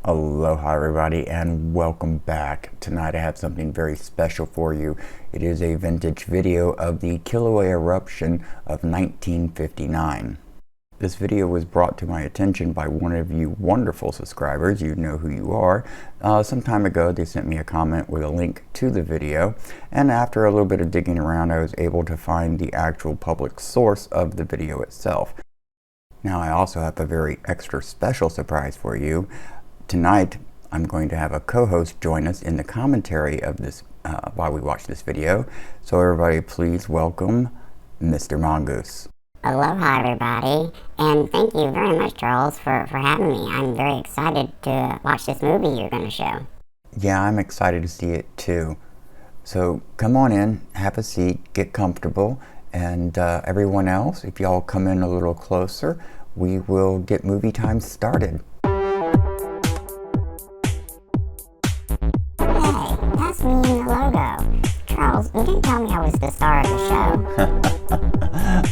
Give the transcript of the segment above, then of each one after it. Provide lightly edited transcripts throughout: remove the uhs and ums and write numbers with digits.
Aloha everybody and welcome back. Tonight I have something very special for you. It is a vintage video of the Kilauea Eruption of 1959. This video was brought to my attention by one of you wonderful subscribers. You know who you are. Some time ago they sent me a comment with a link to the video, and after a little bit of digging around I was able to find the actual public source of the video itself. Now I also have a very extra special surprise for you. Tonight, I'm going to have a co-host join us in the commentary of this while we watch this video. So everybody, please welcome Mr. Mongoose. Aloha, everybody, and thank you very much, Charles, for having me. I'm very excited to watch this movie you're going to show. Yeah, I'm excited to see it too. So come on in, have a seat, get comfortable, and everyone else, if y'all come in a little closer, we will get movie time started. That's me in the logo. Charles, you didn't tell me I was the star of the show.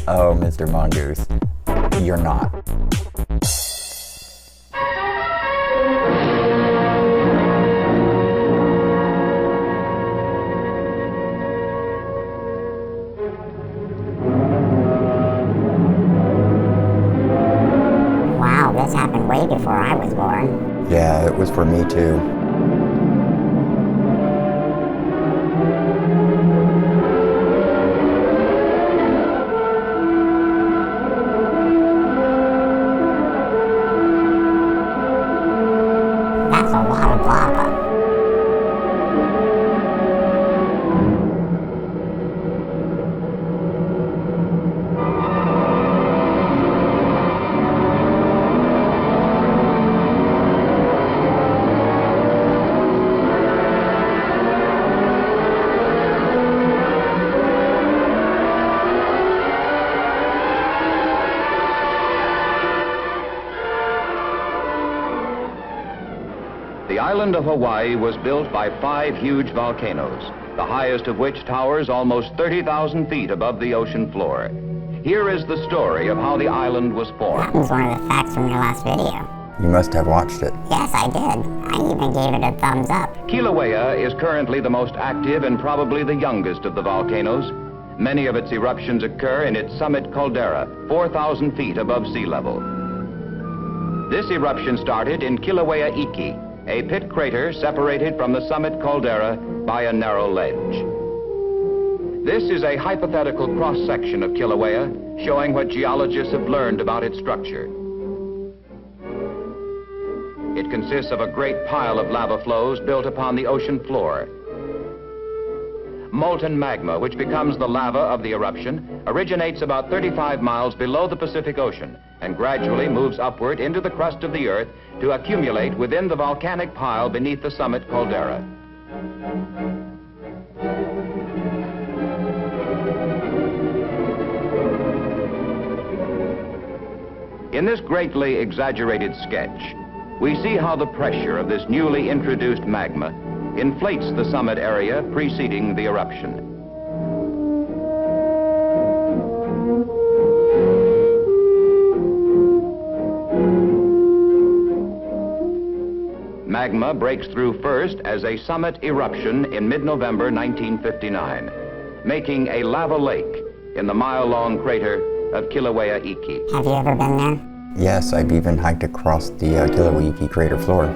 Oh, Mr. Mongoose, you're not. Wow, this happened way before I was born. Yeah, it was for me too. That's a lot of lava. The island of Hawaii was built by 5 huge volcanoes, the highest of which towers almost 30,000 feet above the ocean floor. Here is the story of how the island was formed. That was one of the facts from your last video. You must have watched it. Yes, I did. I even gave it a thumbs up. Kilauea is currently the most active and probably the youngest of the volcanoes. Many of its eruptions occur in its summit caldera, 4,000 feet above sea level. This eruption started in Kilauea Iki, a pit crater separated from the summit caldera by a narrow ledge. This is a hypothetical cross-section of Kilauea, showing what geologists have learned about its structure. It consists of a great pile of lava flows built upon the ocean floor. Molten magma, which becomes the lava of the eruption, originates about 35 miles below the Pacific Ocean and gradually moves upward into the crust of the earth to accumulate within the volcanic pile beneath the summit caldera. In this greatly exaggerated sketch, we see how the pressure of this newly introduced magma inflates the summit area preceding the eruption. Magma breaks through first as a summit eruption in mid-November 1959, making a lava lake in the mile-long crater of Kilauea Iki. Have you ever been there? Yes, I've even hiked across the Kilauea Iki crater floor.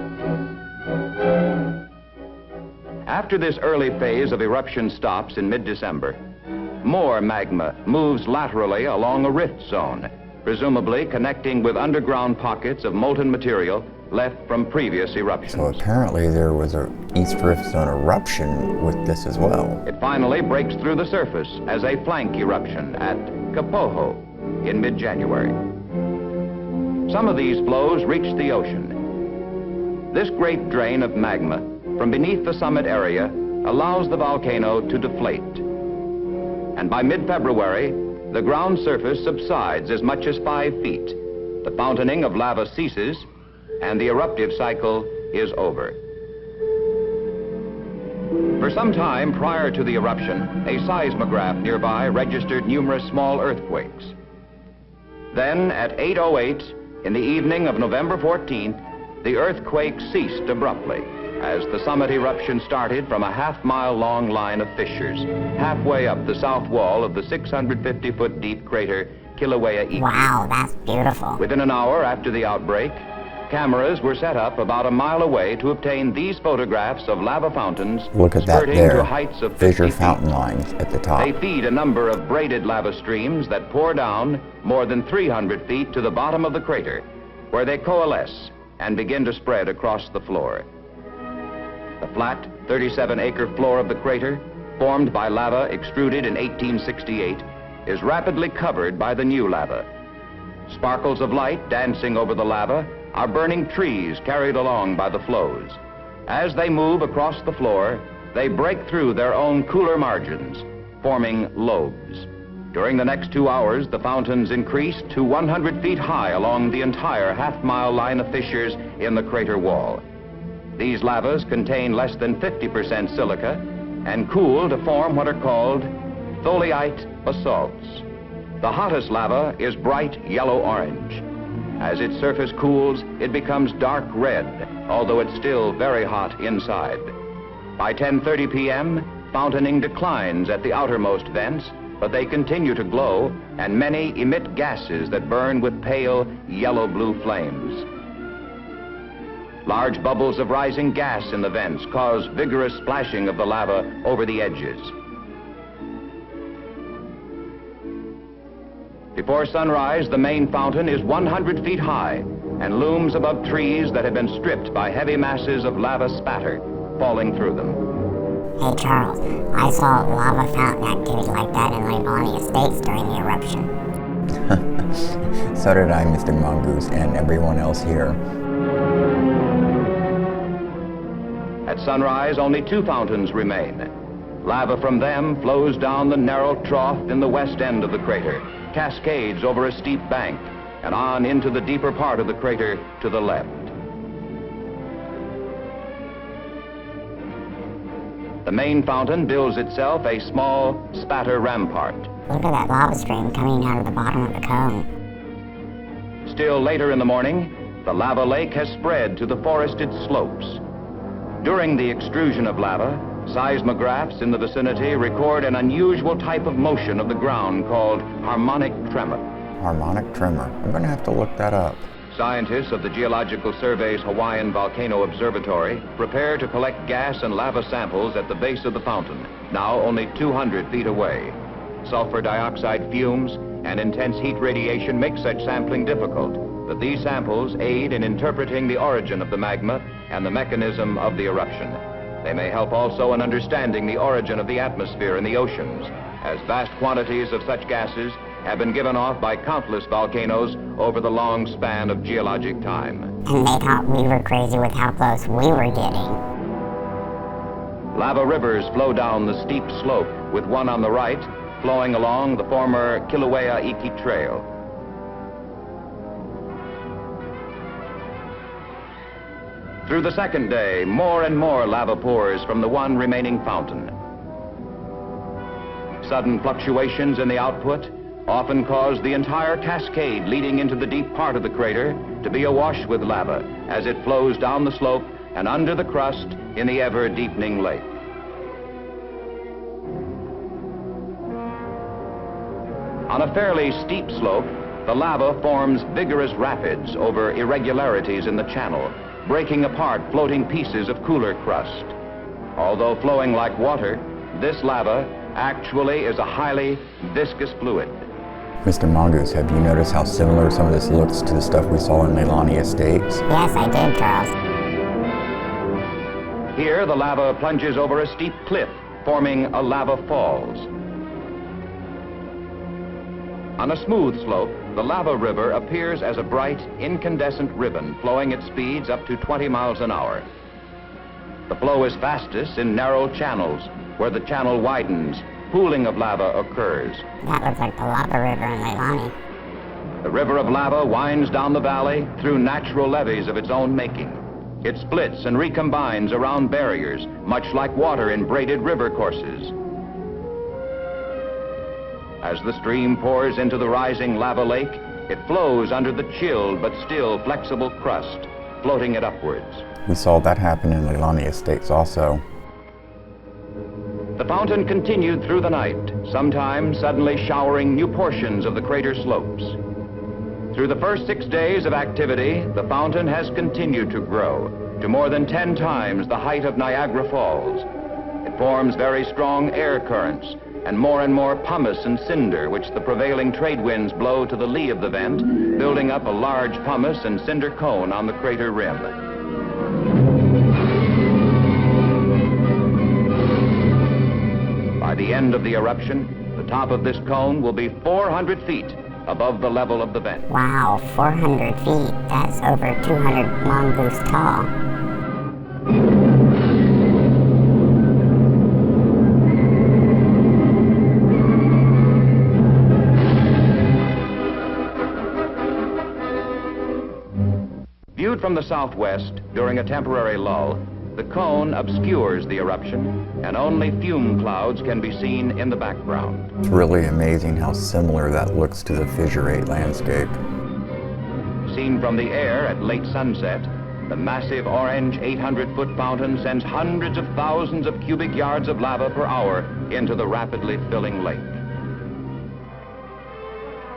After this early phase of eruption stops in mid-December, more magma moves laterally along a rift zone, presumably connecting with underground pockets of molten material left from previous eruptions. So apparently there was a East Rift Zone eruption with this as well. It finally breaks through the surface as a flank eruption at Kapoho in mid-January. Some of these flows reach the ocean. This great drain of magma from beneath the summit area allows the volcano to deflate. And by mid-February, the ground surface subsides as much as 5 feet. The fountaining of lava ceases, and the eruptive cycle is over. For some time prior to the eruption, a seismograph nearby registered numerous small earthquakes. Then, at 8:08 in the evening of November 14th, the earthquake ceased abruptly as the summit eruption started from a half-mile-long line of fissures halfway up the south wall of the 650-foot-deep crater Kilauea Iki. Wow, that's beautiful. Within an hour after the outbreak, cameras were set up about a mile away to obtain these photographs of lava fountains. Look at that spurting there. to heights of 50 Fissure feet. fountain lines at the top. They feed a number of braided lava streams that pour down more than 300 feet to the bottom of the crater, where they coalesce and begin to spread across the floor. The flat 37-acre floor of the crater, formed by lava extruded in 1868, is rapidly covered by the new lava. Sparkles of light dancing over the lava are burning trees carried along by the flows. As they move across the floor, they break through their own cooler margins, forming lobes. During the next 2 hours, the fountains increased to 100 feet high along the entire half-mile line of fissures in the crater wall. These lavas contain less than 50% silica and cool to form what are called tholeite basalts. The hottest lava is bright yellow-orange. As its surface cools, it becomes dark red, although it's still very hot inside. By 10:30 p.m., fountaining declines at the outermost vents, but they continue to glow, and many emit gases that burn with pale yellow-blue flames. Large bubbles of rising gas in the vents cause vigorous splashing of the lava over the edges. Before sunrise, the main fountain is 100 feet high and looms above trees that have been stripped by heavy masses of lava spatter falling through them. Hey Charles, I saw lava fountain activity like that in Leilani Estates during the eruption. So did I, Mr. Mongoose, and everyone else here. At sunrise, only 2 fountains remain. Lava from them flows down the narrow trough in the west end of the crater, cascades over a steep bank, and on into the deeper part of the crater to the left. The main fountain builds itself a small spatter rampart. Look at that lava stream coming out of the bottom of the cone. Still later in the morning, the lava lake has spread to the forested slopes. During the extrusion of lava, seismographs in the vicinity record an unusual type of motion of the ground called harmonic tremor. Harmonic tremor. I'm going to have to look that up. Scientists of the Geological Survey's Hawaiian Volcano Observatory prepare to collect gas and lava samples at the base of the fountain, now only 200 feet away. Sulfur dioxide fumes and intense heat radiation make such sampling difficult, but these samples aid in interpreting the origin of the magma and the mechanism of the eruption. They may help also in understanding the origin of the atmosphere in the oceans, as vast quantities of such gases have been given off by countless volcanoes over the long span of geologic time. And they thought we were crazy with how close we were getting. Lava rivers flow down the steep slope, with one on the right flowing along the former Kilauea Iki trail. Through the second day, more and more lava pours from the one remaining fountain. Sudden fluctuations in the output often cause the entire cascade leading into the deep part of the crater to be awash with lava as it flows down the slope and under the crust in the ever-deepening lake. On a fairly steep slope, the lava forms vigorous rapids over irregularities in the channel, breaking apart floating pieces of cooler crust. Although flowing like water, this lava actually is a highly viscous fluid. Mr. Mongoose, have you noticed how similar some of this looks to the stuff we saw in Leilani Estates? Yes, I did, Charles. Here, the lava plunges over a steep cliff, forming a lava falls. On a smooth slope, the lava river appears as a bright, incandescent ribbon flowing at speeds up to 20 miles an hour. The flow is fastest in narrow channels, where the channel widens, pooling of lava occurs. That looks like the lava river in Leilani. The river of lava winds down the valley through natural levees of its own making. It splits and recombines around barriers, much like water in braided river courses. As the stream pours into the rising lava lake, it flows under the chilled but still flexible crust, floating it upwards. We saw that happen in Leilani Estates also. The fountain continued through the night, sometimes suddenly showering new portions of the crater slopes. Through the first 6 days of activity, the fountain has continued to grow to more than 10 times the height of Niagara Falls. It forms very strong air currents and more pumice and cinder, which the prevailing trade winds blow to the lee of the vent, building up a large pumice and cinder cone on the crater rim. By the end of the eruption, the top of this cone will be 400 feet above the level of the vent. Wow, 400 feet. That's over 200 Mongoose tall. Viewed from the southwest during a temporary lull, the cone obscures the eruption, and only fume clouds can be seen in the background. It's really amazing how similar that looks to the Fissure 8 landscape. Seen from the air at late sunset, the massive orange 800-foot fountain sends hundreds of thousands of cubic yards of lava per hour into the rapidly filling lake.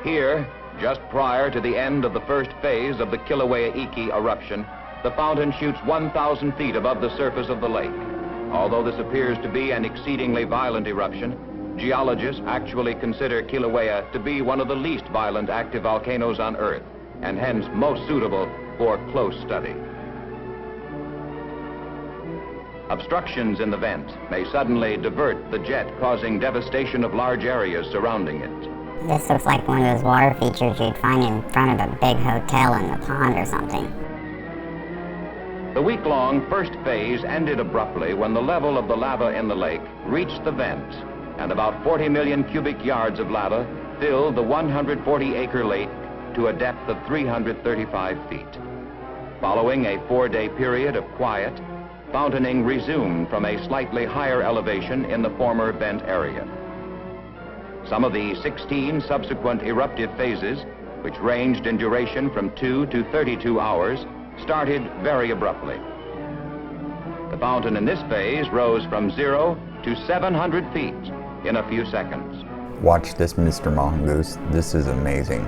Here, just prior to the end of the first phase of the Kilauea Iki eruption, the fountain shoots 1,000 feet above the surface of the lake. Although this appears to be an exceedingly violent eruption, geologists actually consider Kilauea to be one of the least violent active volcanoes on Earth, and hence most suitable for close study. Obstructions in the vent may suddenly divert the jet, causing devastation of large areas surrounding it. This looks like one of those water features you'd find in front of a big hotel in the pond or something. The week-long first phase ended abruptly when the level of the lava in the lake reached the vent, and about 40 million cubic yards of lava filled the 140-acre lake to a depth of 335 feet. Following a 4-day period of quiet, fountaining resumed from a slightly higher elevation in the former vent area. Some of the 16 subsequent eruptive phases, which ranged in duration from 2 to 32 hours, started very abruptly. The fountain in this phase rose from 0 to 700 feet in a few seconds. Watch this, Mr. Mongoose. This is amazing.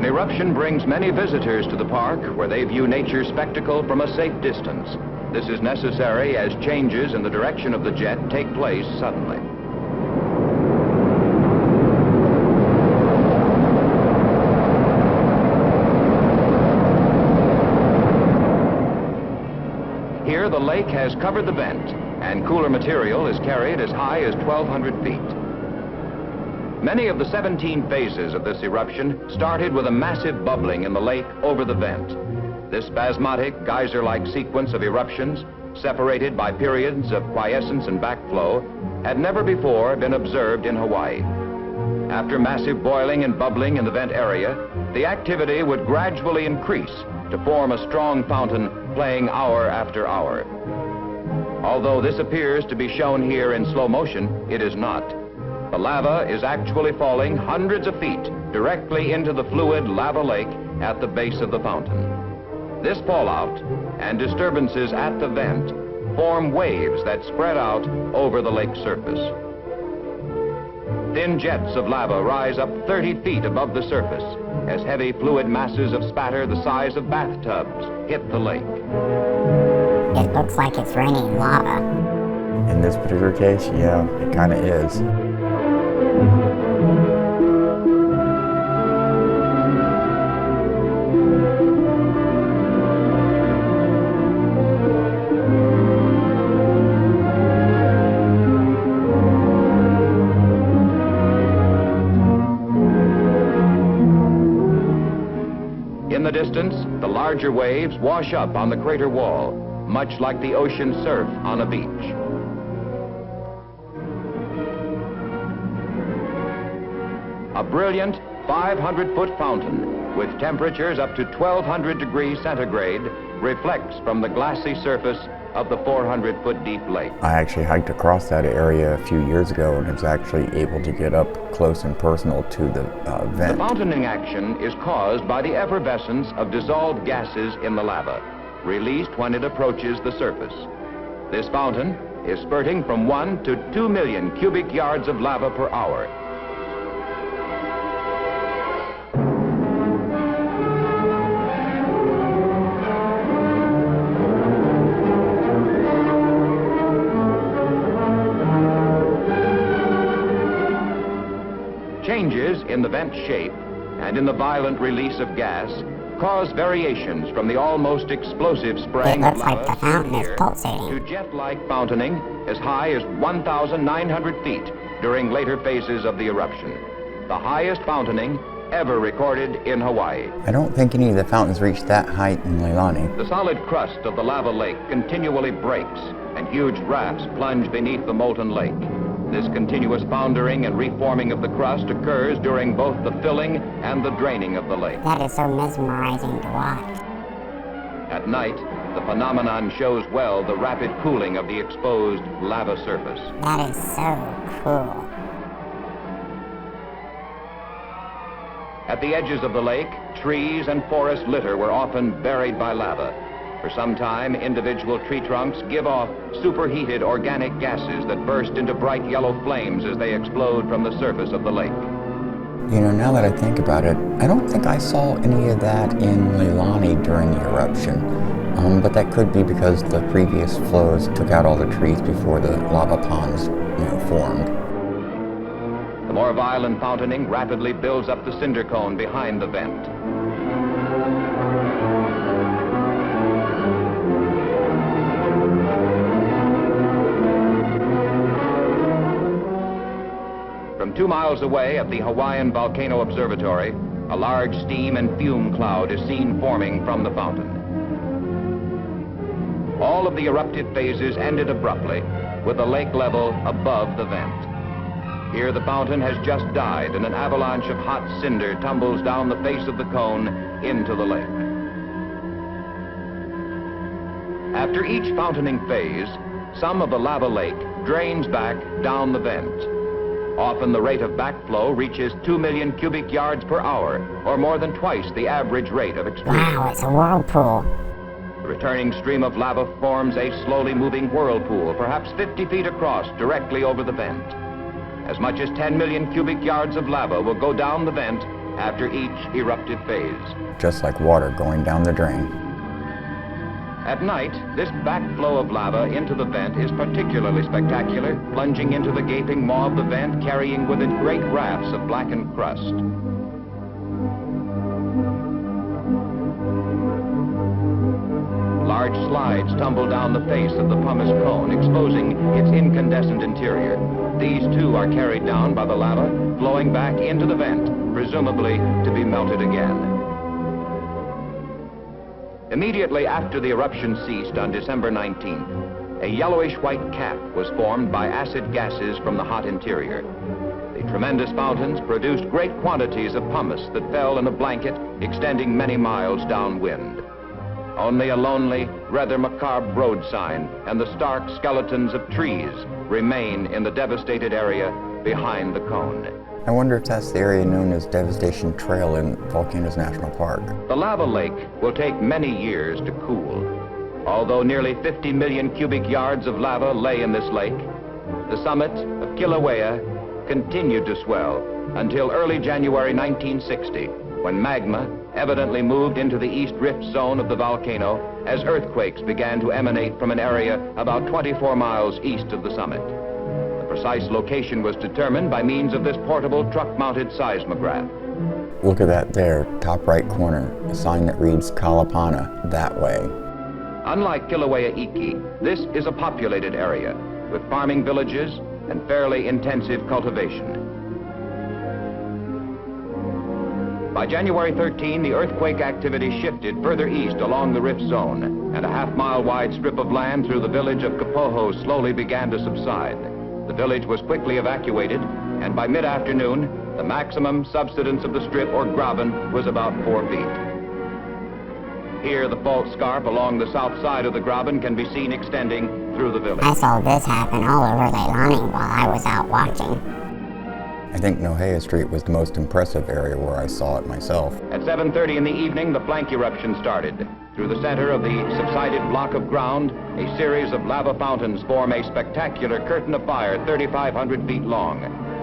Eruption brings many visitors to the park where they view nature's spectacle from a safe distance. This is necessary as changes in the direction of the jet take place suddenly. Here the lake has covered the vent, and cooler material is carried as high as 1,200 feet. Many of the 17 phases of this eruption started with a massive bubbling in the lake over the vent. This spasmodic, geyser-like sequence of eruptions, separated by periods of quiescence and backflow, had never before been observed in Hawaii. After massive boiling and bubbling in the vent area, the activity would gradually increase to form a strong fountain playing hour after hour. Although this appears to be shown here in slow motion, it is not. The lava is actually falling hundreds of feet directly into the fluid lava lake at the base of the fountain. This fallout and disturbances at the vent form waves that spread out over the lake surface. Thin jets of lava rise up 30 feet above the surface as heavy fluid masses of spatter the size of bathtubs hit the lake. It looks like it's raining lava. In this particular case, yeah, it kind of is. In the distance, the larger waves wash up on the crater wall, much like the ocean surf on a beach. A brilliant 500-foot fountain with temperatures up to 1,200 degrees centigrade reflects from the glassy surface of the 400-foot deep lake. I actually hiked across that area a few years ago and was actually able to get up close and personal to the vent. The fountaining action is caused by the effervescence of dissolved gases in the lava, released when it approaches the surface. This fountain is spurting from 1 to 2 million cubic yards of lava per hour. Changes in the vent shape and in the violent release of gas cause variations from the almost explosive spraying It of looks like the lava fountain is here pulsating. to jet-like fountaining as high as 1,900 feet during later phases of the eruption, the highest fountaining ever recorded in Hawaii. I don't think any of the fountains reached that height in Leilani. The solid crust of the lava lake continually breaks, and huge rafts plunge beneath the molten lake. This continuous foundering and reforming of the crust occurs during both the filling and the draining of the lake. That is so mesmerizing to watch. At night, the phenomenon shows well the rapid cooling of the exposed lava surface. That is so cool. At the edges of the lake, trees and forest litter were often buried by lava. For some time, individual tree trunks give off superheated organic gases that burst into bright yellow flames as they explode from the surface of the lake. You know, now that I think about it, I don't think I saw any of that in Leilani during the eruption. But that could be because the previous flows took out all the trees before the lava ponds, formed. The more violent fountaining rapidly builds up the cinder cone behind the vent. From 2 miles away at the Hawaiian Volcano Observatory, a large steam and fume cloud is seen forming from the fountain. All of the eruptive phases ended abruptly, with the lake level above the vent. Here the fountain has just died and an avalanche of hot cinder tumbles down the face of the cone into the lake. After each fountaining phase, some of the lava lake drains back down the vent. Often the rate of backflow reaches 2 million cubic yards per hour, or more than twice the average rate of extrusion. Wow, it's a whirlpool. The returning stream of lava forms a slowly moving whirlpool, perhaps 50 feet across, directly over the vent. As much as 10 million cubic yards of lava will go down the vent after each eruptive phase. Just like water going down the drain. At night, this backflow of lava into the vent is particularly spectacular, plunging into the gaping maw of the vent, carrying with it great rafts of blackened crust. Large slides tumble down the face of the pumice cone, exposing its incandescent interior. These too are carried down by the lava, flowing back into the vent, presumably to be melted again. Immediately after the eruption ceased on December 19th, a yellowish-white cap was formed by acid gases from the hot interior. The tremendous fountains produced great quantities of pumice that fell in a blanket extending many miles downwind. Only a lonely, rather macabre road sign and the stark skeletons of trees remain in the devastated area behind the cone. I wonder if that's the area known as Devastation Trail in Volcanoes National Park. The lava lake will take many years to cool. Although nearly 50 million cubic yards of lava lay in this lake, the summit of Kilauea continued to swell until early January 1960, when magma evidently moved into the east rift zone of the volcano as earthquakes began to emanate from an area about 24 miles east of the summit. The precise location was determined by means of this portable truck-mounted seismograph. Look at that there, top right corner, a sign that reads Kalapana, that way. Unlike Kilauea Iki, this is a populated area with farming villages and fairly intensive cultivation. By January 13, the earthquake activity shifted further east along the rift zone, and a half-mile wide strip of land through the village of Kapoho slowly began to subside. The village was quickly evacuated, and by mid-afternoon, the maximum subsidence of the strip, or graben, was about 4 feet. Here, the fault scarp along the south side of the graben can be seen extending through the village. I saw this happen all over Leilani while I was out watching. I think Nohea Street was the most impressive area where I saw it myself. At 7:30 in the evening, the flank eruption started. Through the center of the subsided block of ground, a series of lava fountains form a spectacular curtain of fire 3,500 feet long.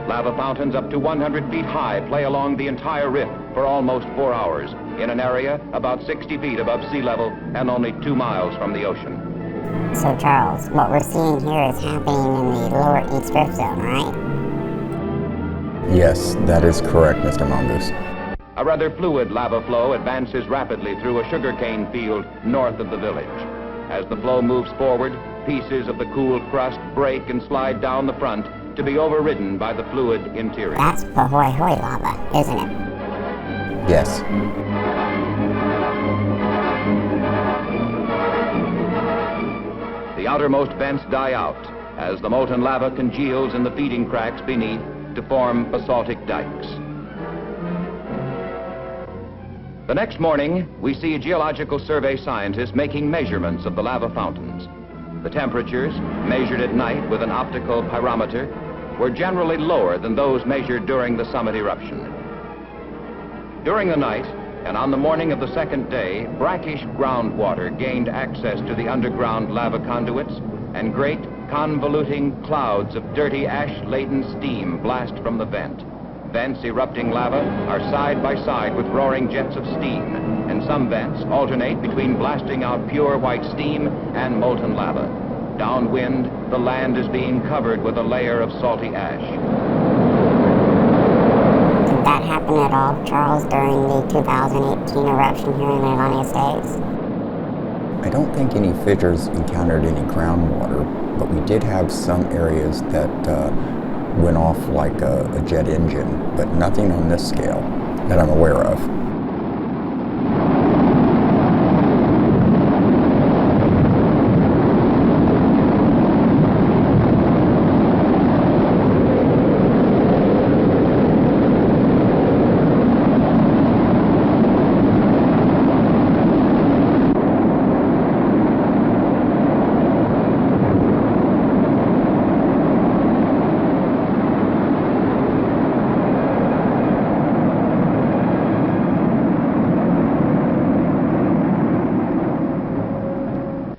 Lava fountains up to 100 feet high play along the entire rift for almost 4 hours in an area about 60 feet above sea level and only 2 miles from the ocean. So Charles, what we're seeing here is happening in the lower East Drift Zone, right? Yes, that is correct, Mr. Mongoose. A rather fluid lava flow advances rapidly through a sugarcane field north of the village. As the flow moves forward, pieces of the cool crust break and slide down the front to be overridden by the fluid interior. That's Pahoehoe lava, isn't it? Yes. The outermost vents die out as the molten lava congeals in the feeding cracks beneath to form basaltic dikes. The next morning, we see Geological Survey scientists making measurements of the lava fountains. The temperatures, measured at night with an optical pyrometer, were generally lower than those measured during the summit eruption. During the night, and on the morning of the second day, brackish groundwater gained access to the underground lava conduits, and great convoluting clouds of dirty ash-laden steam blast from the vent. Vents erupting lava are side by side with roaring jets of steam, and some vents alternate between blasting out pure white steam and molten lava. Downwind, the land is being covered with a layer of salty ash. Did that happen at all, Charles, during the 2018 eruption here in the United States? I don't think any fissures encountered any groundwater, but we did have some areas that went off like a jet engine, but nothing on this scale that I'm aware of.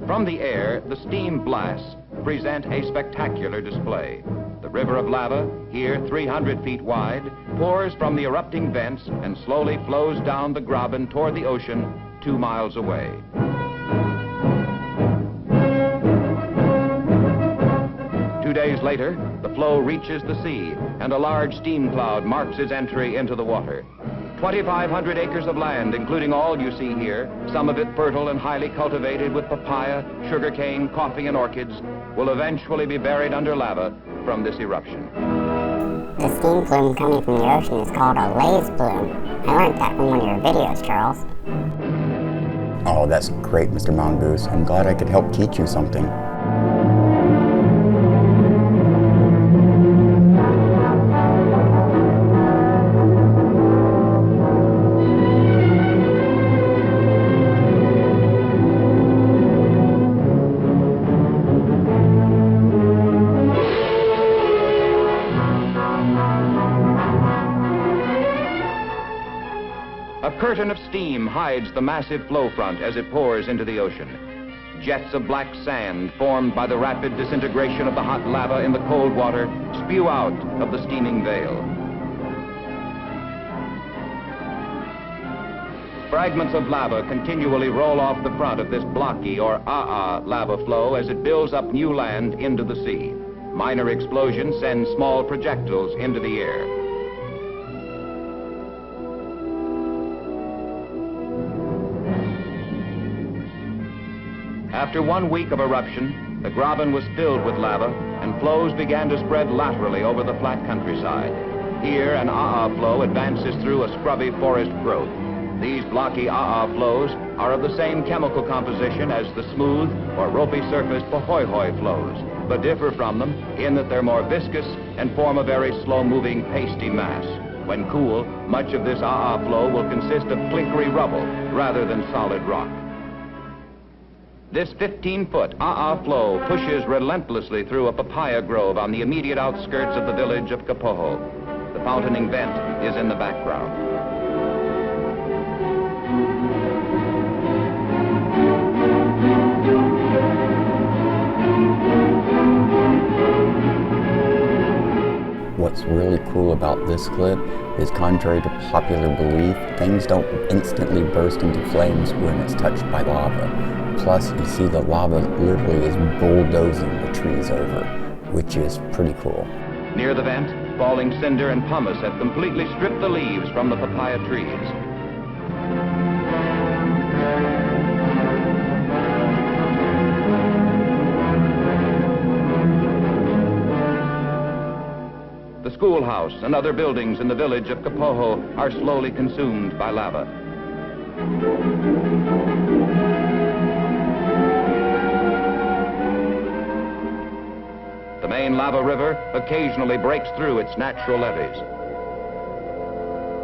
From the air, the steam blasts present a spectacular display. The river of lava, here 300 feet wide, pours from the erupting vents and slowly flows down the graben toward the ocean 2 miles away. Two days later, the flow reaches the sea, and a large steam cloud marks its entry into the water. 2,500 acres of land, including all you see here, some of it fertile and highly cultivated with papaya, sugarcane, coffee, and orchids, will eventually be buried under lava from this eruption. The steam plume coming from the ocean is called a laze plume. I learned that from one of your videos, Charles. Oh, that's great, Mr. Mongoose. I'm glad I could help teach you something. A curtain of steam hides the massive flow front as it pours into the ocean. Jets of black sand formed by the rapid disintegration of the hot lava in the cold water spew out of the steaming veil. Fragments of lava continually roll off the front of this blocky or lava flow as it builds up new land into the sea. Minor explosions send small projectiles into the air. After 1 week of eruption, the graben was filled with lava, and flows began to spread laterally over the flat countryside. Here, an flow advances through a scrubby forest growth. These blocky flows are of the same chemical composition as the smooth or ropey-surfaced Pahoehoe flows, but differ from them in that they're more viscous and form a very slow-moving, pasty mass. When cool, much of this flow will consist of clinkery rubble rather than solid rock. This 15-foot flow pushes relentlessly through a papaya grove on the immediate outskirts of the village of Kapoho. The fountaining vent is in the background. What's really cool about this clip is, contrary to popular belief, things don't instantly burst into flames when it's touched by lava. Plus, you see the lava literally is bulldozing the trees over, which is pretty cool. Near the vent, falling cinder and pumice have completely stripped the leaves from the papaya trees. The schoolhouse and other buildings in the village of Kapoho are slowly consumed by lava. The main lava river occasionally breaks through its natural levees.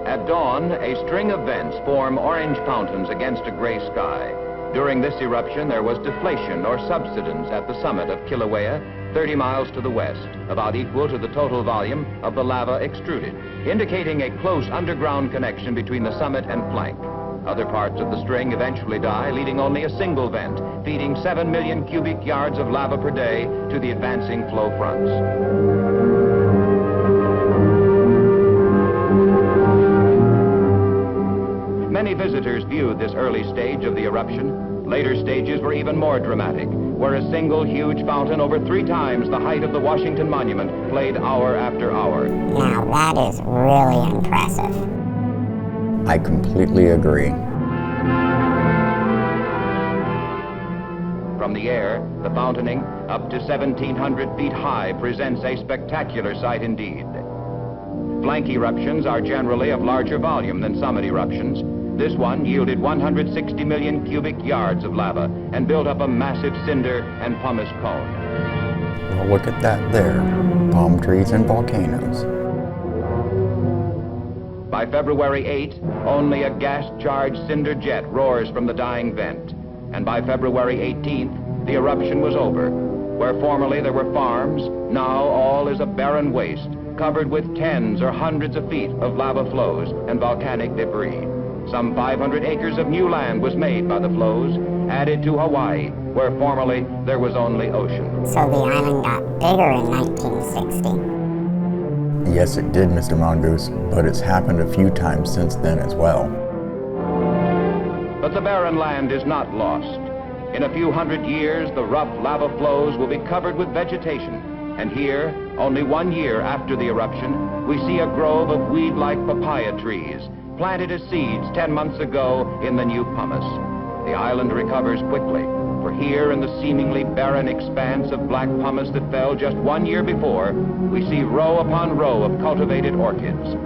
At dawn, a string of vents form orange fountains against a gray sky. During this eruption, there was deflation or subsidence at the summit of Kilauea, 30 miles to the west, about equal to the total volume of the lava extruded, indicating a close underground connection between the summit and flank. Other parts of the string eventually die, leaving only a single vent, feeding 7 million cubic yards of lava per day to the advancing flow fronts. Many visitors viewed this early stage of the eruption. Later stages were even more dramatic, where a single huge fountain over 3 times the height of the Washington Monument played hour after hour. Now that is really impressive. I completely agree. From the air, the fountaining, up to 1,700 feet high, presents a spectacular sight indeed. Flank eruptions are generally of larger volume than summit eruptions. This one yielded 160 million cubic yards of lava and built up a massive cinder and pumice cone. Well, look at that there. Palm trees and volcanoes. By February 8, only a gas-charged cinder jet roars from the dying vent. And by February 18th, the eruption was over. Where formerly there were farms, now all is a barren waste, covered with tens or hundreds of feet of lava flows and volcanic debris. Some 500 acres of new land was made by the flows, added to Hawaii, where formerly there was only ocean. So the island got bigger in 1960. Yes, it did, Mr. Mongoose, but it's happened a few times since then as well. But the barren land is not lost. In a few hundred years, the rough lava flows will be covered with vegetation. And here, only 1 year after the eruption, we see a grove of weed-like papaya trees, planted as seeds 10 months ago in the new pumice. The island recovers quickly, for here in the seemingly barren expanse of black pumice that fell just 1 year before, we see row upon row of cultivated orchids.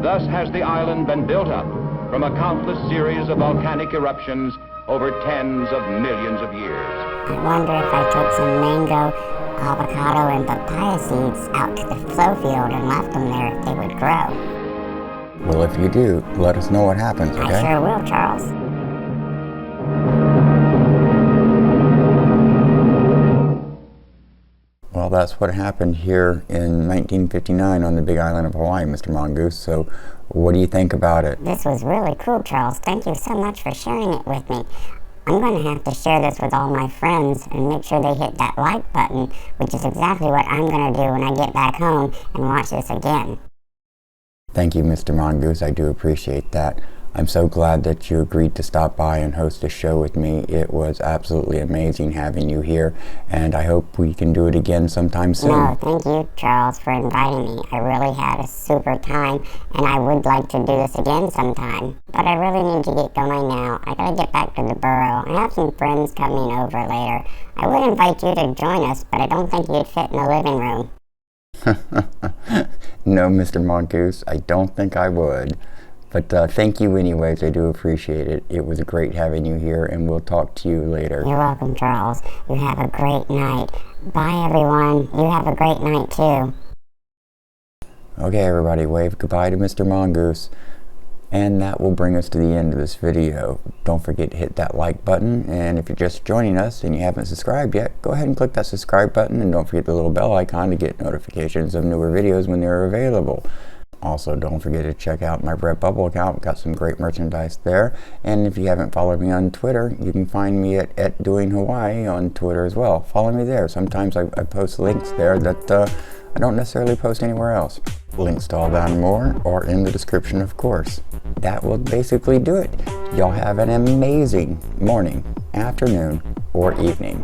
Thus has the island been built up from a countless series of volcanic eruptions over tens of millions of years. I wonder if I took some mango, avocado, and papaya seeds out to the flow field and left them there, if they would grow. Well, if you do, let us know what happens, okay? I sure will, Charles. Well, that's what happened here in 1959 on the Big Island of Hawaii, Mr. Mongoose. So what do you think about it? This was really cool, Charles. Thank you so much for sharing it with me. I'm going to have to share this with all my friends and make sure they hit that like button, which is exactly what I'm going to do when I get back home and watch this again. Thank you, Mr. Mongoose. I do appreciate that. I'm so glad that you agreed to stop by and host a show with me. It was absolutely amazing having you here, and I hope we can do it again sometime soon. No, thank you, Charles, for inviting me. I really had a super time, and I would like to do this again sometime. But I really need to get going now. I gotta get back to the burrow. I have some friends coming over later. I would invite you to join us, but I don't think you'd fit in the living room. No, Mr. Mongoose, I don't think I would. But thank you anyways, I do appreciate it. It was great having you here, and we'll talk to you later. You're welcome, Charles. You have a great night. Bye, everyone. You have a great night, too. Okay, everybody, wave goodbye to Mr. Mongoose. And that will bring us to the end of this video. Don't forget to hit that like button, and if you're just joining us and you haven't subscribed yet, go ahead and click that subscribe button, and don't forget the little bell icon to get notifications of newer videos when they're available. Also, don't forget to check out my Redbubble account. We've got some great merchandise there. And if you haven't followed me on Twitter, you can find me at Doing Hawaii on Twitter as well. Follow me there. Sometimes I post links there that I don't necessarily post anywhere else. Links to all that and more are in the description, of course. That will basically do it. Y'all have an amazing morning, afternoon, or evening.